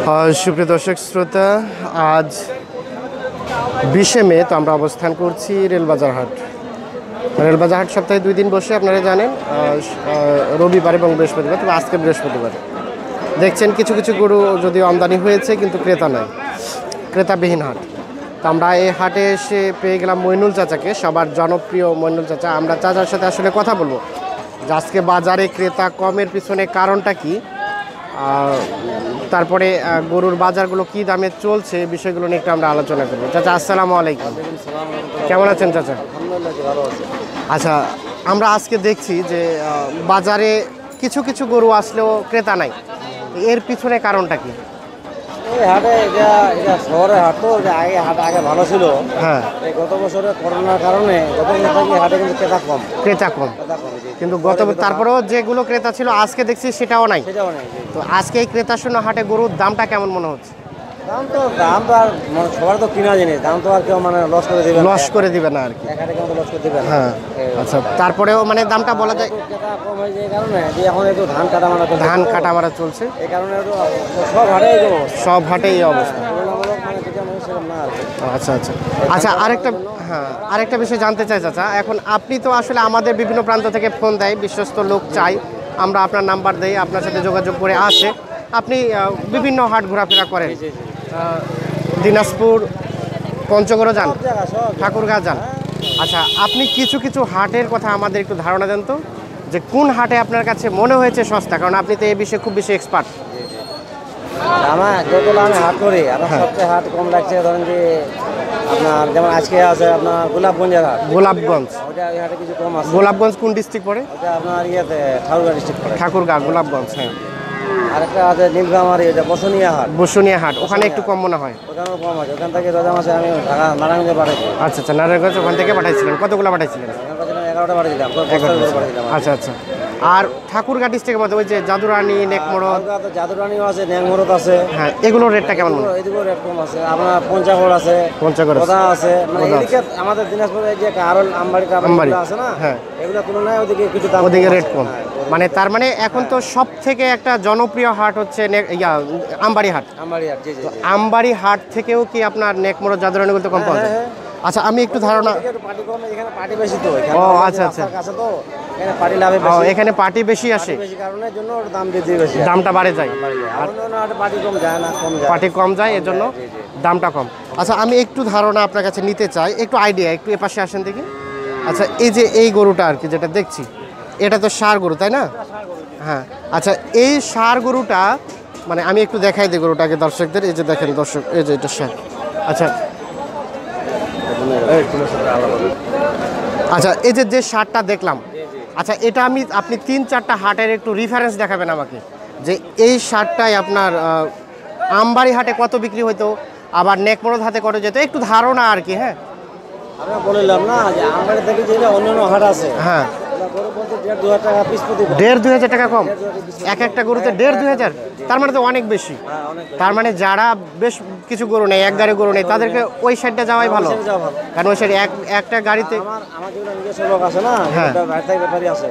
সুপ্রিয় দর্শক শ্রোতা, আজ 20শে মে, তো আমরা অবস্থান করছি রেলবাজার হাট। রেলবাজার হাট সপ্তাহে 2 দিন বসে, আপনারা জানেন, রবিবার এবং বৃহস্পতিবার। তবে আজকে বৃহস্পতিবার দেখছেন কিছু কিছু গরু যদিও আমদানি হয়েছে, কিন্তু ক্রেতা নাই, ক্রেতাবিহীন হাট। তো আমরা এই হাটে এসে পেয়ে গেলাম মইনুল চাচাকে, সবার জনপ্রিয় মইনুল চাচা। আমরা চাচার সাথে আসলে কথা বলবো যে আজকে বাজারে ক্রেতা কমের পিছনে কারণটা কি, তারপরে গরুর বাজারগুলো কি দামে চলছে, বিষয়গুলো নিয়ে একটু আমরা আলোচনা করবো। চাচা আসসালামু আলাইকুম, কেমন আছেন চাচা? আচ্ছা, আমরা আজকে দেখছি যে বাজারে কিছু কিছু গরু আসলেও ক্রেতা নাই, এর পিছনে কারণটা কি? এই হাটে এটা শহরের হাট, তো আগে ভালো ছিল। হ্যাঁ, গত বছরে করোনার কারণে গত বছর হাটে কিন্তু ক্রেতা কম। কিন্তু তারপরেও যেগুলো ক্রেতা ছিল আজকে দেখছি সেটাও নাই। তো আজকে এই ক্রেতা শূন্য হাটে গরুর দামটা কেমন মনে হচ্ছে? দাম তো আর মানে সবার তো কিনা জিনিস, দাম তো আর কেউ মানে লস করে দিবে না আর কি। লস করে দিবে না। হ্যাঁ, আচ্ছা, তারপরেও মানে দামটা বলা যায় কম হয়ে যায় কারণে যে এখন একটু ধান কাটা মারা চলছে, এই কারণে সব হাটেই এই অবস্থা। আচ্ছা আচ্ছা আচ্ছা, আরেকটা বিষয় জানতে চাই চাচা। এখন আপনি তো আসলে আমাদের বিভিন্ন প্রান্ত থেকে ফোন দেয়, বিশ্বস্ত লোক চাই, আমরা আপনার নাম্বার দেই, আপনার সাথে যোগাযোগ করে আসে। আপনি বিভিন্ন হাট ঘোরাফেরা করেন, দিনাজপুর, পঞ্চগড় যান, ঠাকুরগাঁ যান। আচ্ছা, আপনি কিছু কিছু হাটের কথা আমাদের একটু ধারণা দেন তো, যে কোন হাটে আপনার কাছে মনে হয়েছে সস্তা, কারণ আপনি তো এই বিষয়ে খুব বেশি এক্সপার্ট। আমার যতগুলো আমি হাট করি, আমার সবচেয়ে হাট কম লাগছে ধরেন যে আপনার যেমন আজকে আছে আপনার গোলাপগঞ্জের হাট। গোলাপগঞ্জ, ওটা এই হাটে কিছু কম আছে। গোলাপগঞ্জ কোন ডিস্ট্রিক্ট পড়ে? ওটা আপনার ইয়েতে ঠাকুরগাঁ ডিস্ট্রিক্ট পড়ে। ঠাকুরগাঁ, গোলাপগঞ্জ। হ্যাঁ, আরেকটা আছে নীলফামারী, এটা বসুনিয়া হাট, ওখানে একটু কম মনে হয়। ওখানেও কম আছে। ওখান থেকে রোজা মাসে আমি ঢাকা নারায়ণগঞ্জে পাঠাইছি। আচ্ছা আচ্ছা, নারায়ণগঞ্জ ওখান থেকে পাঠাইছিলেন? কতগুলো পাঠাইছিলেন? 11টা পাঠিয়েছিলাম। আচ্ছা আচ্ছা, আর ঠাকুরগাঁ ডিস্ট্রিক্টের মধ্যে ওই যে জাদুরানী, নেকমরদ? জাদুরানীও আছে, নেকমরদ আছে। হ্যাঁ, এগুলোর রেটটা কেমন? এদিকেও রেট কম আছে। আপনার পঞ্চগড় আছে, আছে, মানে এদিকে আমাদের দিনাজপুরে যে কারণ আমবাড়ি আছে না, হ্যাঁ, এগুলোর তুলনায় ওদিকে কিছু দাম, ওদিকে রেট কম। মানে তার মানে এখন তো সব থেকে একটা জনপ্রিয় হাট হচ্ছে আমবাড়ি হাট। আমবাড়ি হাট থেকেও কি আপনার নেকমরদ, জাদুরানী বলতে কম পাওয়া যায়? আচ্ছা, আমি একটু ধারণা, আচ্ছা আচ্ছা, এখানে পার্টি বেশি আসে, দামটা বাড়ে যায়, পার্টি কম যায়, এর জন্য দামটা কম। আচ্ছা, আমি একটু ধারণা আপনার কাছে নিতে চাই, একটু আইডিয়া, একটু এপাশে আসেন দেখি। আচ্ছা, এই যে এই গরুটা আর কি যেটা দেখছি, এটা তো ষাঁড় গরু, তাই না? হ্যাঁ, আচ্ছা, এই ষাঁড় গরুটা মানে আমি একটু দেখাই দিই গরুটাকে দর্শকদের। এই যে দেখেন দর্শক, এই যে এটা ষাঁড়। আচ্ছা আচ্ছা, এই যে ষাঁড়টা দেখলাম, আচ্ছা, এটা আপনি 3-4টা হাটের একটু রেফারেন্স দেখাবেন আমাকে, যে এই ষাঁড়টাই আপনার আমবাড়ি হাটে কত বিক্রি হইতো, আবার নেকমরদ হাটে কত যেত, একটু ধারণা আর কি। হ্যাঁ, আমরা বললাম না যে আমবাড়ি থেকে যে অন্যান্য হাট আছে, হ্যাঁ, 1,500-2,000 টাকা কম এক একটা গরুতে, 1,500-2,000, তার মানে তো অনেক বেশি। তার মানে যারা বেশ কিছু গরু নেই, এক গাড়ি গরু নেই, তাদেরকে ওই সাইডটা যাওয়াই ভালো, কারণ ওই সাইড একটা গাড়িতে আমার যেগুলো নিজস্ব লোক আছে না, ব্যাপারী আছে,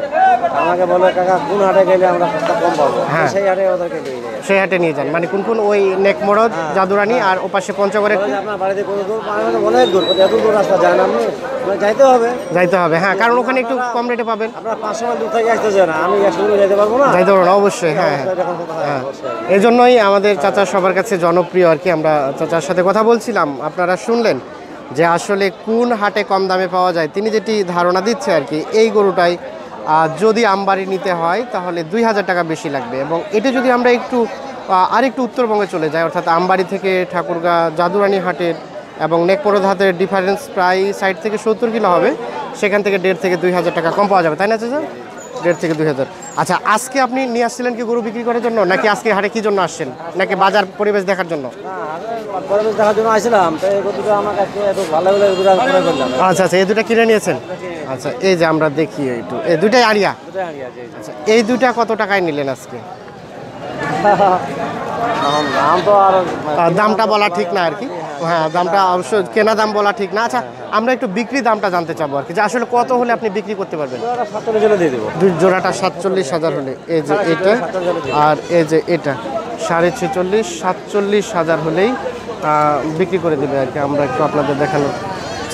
আমাকে বলে কাকা কোন হাটে গেলে আমরা কম পাবো, সেই হাটে ওদেরকে সেই হাটে নিয়ে যান। মানে কোন ওই নেকমরদ, জাদুরানী আর ওপাশে পঞ্চগড়ে। আপনার বাড়িতে কোনো দূর, অনেক দূর, এত দূর রাস্তা যান আপনি, যাইতে হবে। হ্যাঁ, কারণ ওখানে একটু কম রেটে পাবেন। আপনার 500 মাইল দূর থেকে আসতেছে না, আমি 100 দূরে যেতে পারবো না, অবশ্যই। হ্যাঁ হ্যাঁ, এই জন্যই আমাদের চাচা সবার কাছে জনপ্রিয় আর কি। আমরা চাচার সাথে কথা বলছিলাম, আপনারা শুনলেন যে আসলে কোন হাটে কম দামে পাওয়া যায়। তিনি যেটি ধারণা দিচ্ছে আর কি, এই গরুটাই যদি আমবাড়ি নিতে হয় তাহলে 2,000 টাকা বেশি লাগবে, এবং এটা যদি আমরা আরেকটু উত্তরবঙ্গে চলে যাই, অর্থাৎ আমবাড়ি থেকে ঠাকুরগাঁ, জাদুরানী হাটের এবং নেকমরদ হাটের ডিফারেন্স প্রায় 60 থেকে 70 কিলো হবে, সেখান থেকে 1,500 থেকে 2,000 টাকা কম পাওয়া যাবে, তাই না চাচা? 1,500 থেকে 2,000। আচ্ছা, আজকে আপনি নিয়ে আসছিলেন কি গরু বিক্রি করার জন্য, নাকি আজকে হাটে কি জন্য আসছেন, নাকি বাজার পরিবেশ দেখার জন্য? পরিবেশ দেখার জন্য আসছিলাম, তো এই গরুটা আমার কাছে এত ভালো লাগলো। আচ্ছা আচ্ছা, এই দুটা কিনে নিয়েছেন? আচ্ছা, এই যে আমরা দেখি একটু, এই দুটাই আড়িয়া। আচ্ছা, এই দুটা কত টাকায় নিলেন আজকে? দামটা বলা ঠিক না আর কি। হ্যাঁ, দামটা অবশ্য কেনা দাম বলা ঠিক না। আচ্ছা, আমরা একটু বিক্রি দামটা জানতে চাবো আর কি, যে আসলে কত হলে আপনি বিক্রি করতে পারবেন? জোড়াটা 47,000 হলে। এই যে এটা আর এই যে এটা 46.5 47,000 হলেই বিক্রি করে দেবে আর কি। আমরা একটু আপনাদের দেখানোর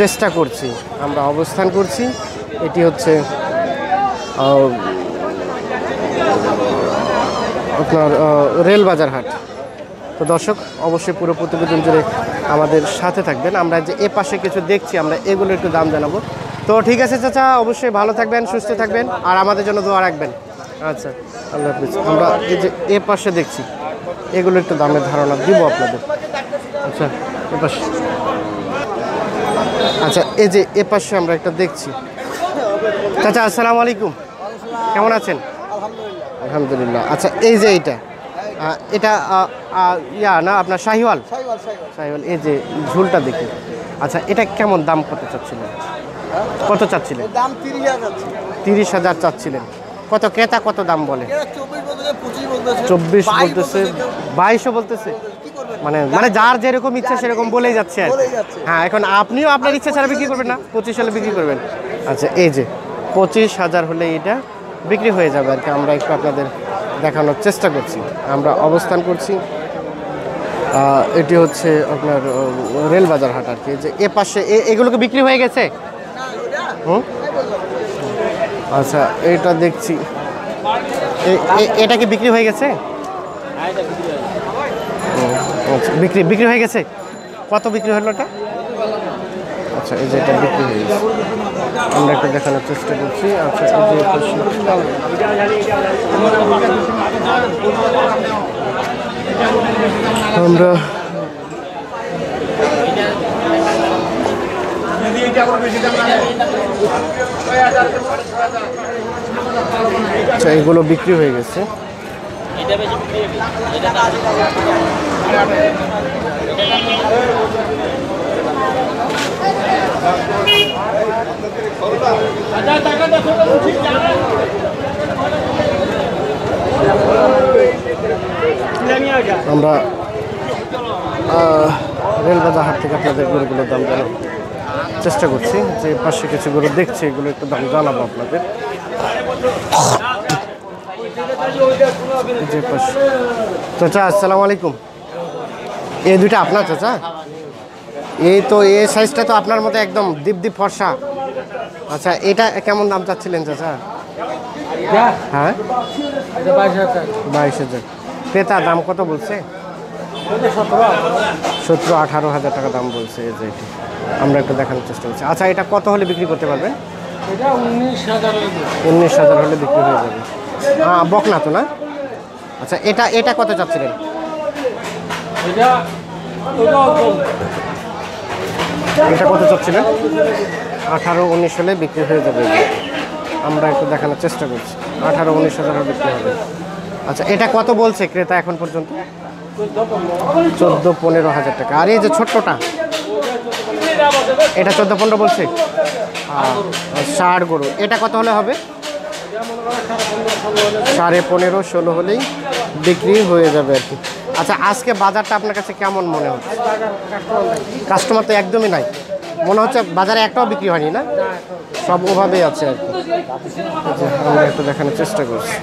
চেষ্টা করছি। আমরা অবস্থান করছি, এটি হচ্ছে আপনার রেলবাজার হাট। তো দর্শক অবশ্যই পুরো প্রতিবেদন জুড়ে আমাদের সাথে থাকবেন। আমরা যে এ পাশে কিছু দেখছি, আমরা এগুলো একটু দাম জানাবো। তো ঠিক আছে চাচা, অবশ্যই ভালো থাকবেন, সুস্থ থাকবেন, আর আমাদের জন্য দোয়া রাখবেন। আচ্ছা, আল্লাহ হাফিজ। আমরা এই যে এ পাশে দেখছি, এগুলো একটু দামের ধারণা দিব আপনাদের। আচ্ছা, এ পাশে, আচ্ছা এই যে এ পাশে আমরা একটা দেখছি। চাচা আসসালামু আলাইকুম, কেমন আছেন? আলহামদুলিল্লাহ। আচ্ছা এই যে এটা ইয়া না আপনার শাহিওয়াল? শাহিওয়াল, এই যে ঝুলটা দেখি। আচ্ছা এটা কেমন দাম, কত চাচ্ছিলেন? কত চাচ্ছিলেন? দাম 30,000। 30,000 চাচ্ছিলেন। কত ক্রেতা কত দাম বলে? 24 বলতেছে, 22 বলতেছে। মানে যার যেরকম ইচ্ছা সেরকম বলেই যাচ্ছে আর কি। হ্যাঁ, এখন আপনিও আপনার ইচ্ছা ছাড়া বিক্রি করবেন না, 25 হলে বিক্রি করবেন। আচ্ছা এই যে 25,000 হলে এটা বিক্রি হয়ে যাবে আর কি। আমরা একটু আপনাদের দেখানোর চেষ্টা করছি। আমরা অবস্থান করছি, এটি হচ্ছে আপনার রেলবাজার হাট আর কি। যে এ পাশে এগুলোকে বিক্রি হয়ে গেছে। আচ্ছা এটা দেখছি, এটা কি বিক্রি হয়ে গেছে? আচ্ছা বিক্রি হয়ে গেছে। কত বিক্রি হলো এটা? আচ্ছা এই যে এটা বিক্রি হয়ে গেছে, আমরা একটু দেখানোর চেষ্টা করছি। আচ্ছা এই যে আমরা আচ্ছা এগুলো বিক্রি হয়ে গেছে। আমরা রেলবাজার হাট থেকে আপনাদের গরুগুলোর দাম জানার চেষ্টা করছি। যে পাশে কিছু গরু দেখছি, এগুলো একটু দাম জানাবো আপনাদের। যে পাশে চাচা আসসালামু আলাইকুম, এই দুইটা আপনার চাচা? এই তো এই সাইজটা তো আপনার মতো একদম দীপ ফর্সা। আচ্ছা এটা কেমন দাম চাচ্ছিলেন চাচা? হ্যাঁ 22,000। ক্রেতা দাম কত বলছে? 17-18,000 টাকা দাম বলছে। এই যে এটি আমরা একটু দেখানোর চেষ্টা করছি। আচ্ছা এটা কত হলে বিক্রি করতে পারবেন? 19,000 হলে বিক্রি হয়ে যাবে। হ্যাঁ বকনা তো না? আচ্ছা এটা কত চাচ্ছিলেন? এটা কত চাচ্ছিলেন? 18-19 হলে বিক্রি হয়ে যাবে। আমরা একটু দেখানোর চেষ্টা করছি। 18-19,000 হলে বিক্রি হবে। আচ্ছা এটা কত বলছে ক্রেতা এখন পর্যন্ত? 14-15,000 টাকা। আর এই যে ছোট্টটা, এটা 14-15 বলছে। ষাঁড় গরু, এটা কত হলে হবে? 15.5-16 হলেই বিক্রি হয়ে যাবে আর কি। আচ্ছা আজকে বাজারটা আপনার কাছে কেমন মনে হচ্ছে? কাস্টমার তো একদমই নাই মনে হচ্ছে, বাজারে একটাও বিক্রি হয়নি না? সব ওভাবেই আছে আর কি। আমরা একটু দেখানোর চেষ্টা করছি।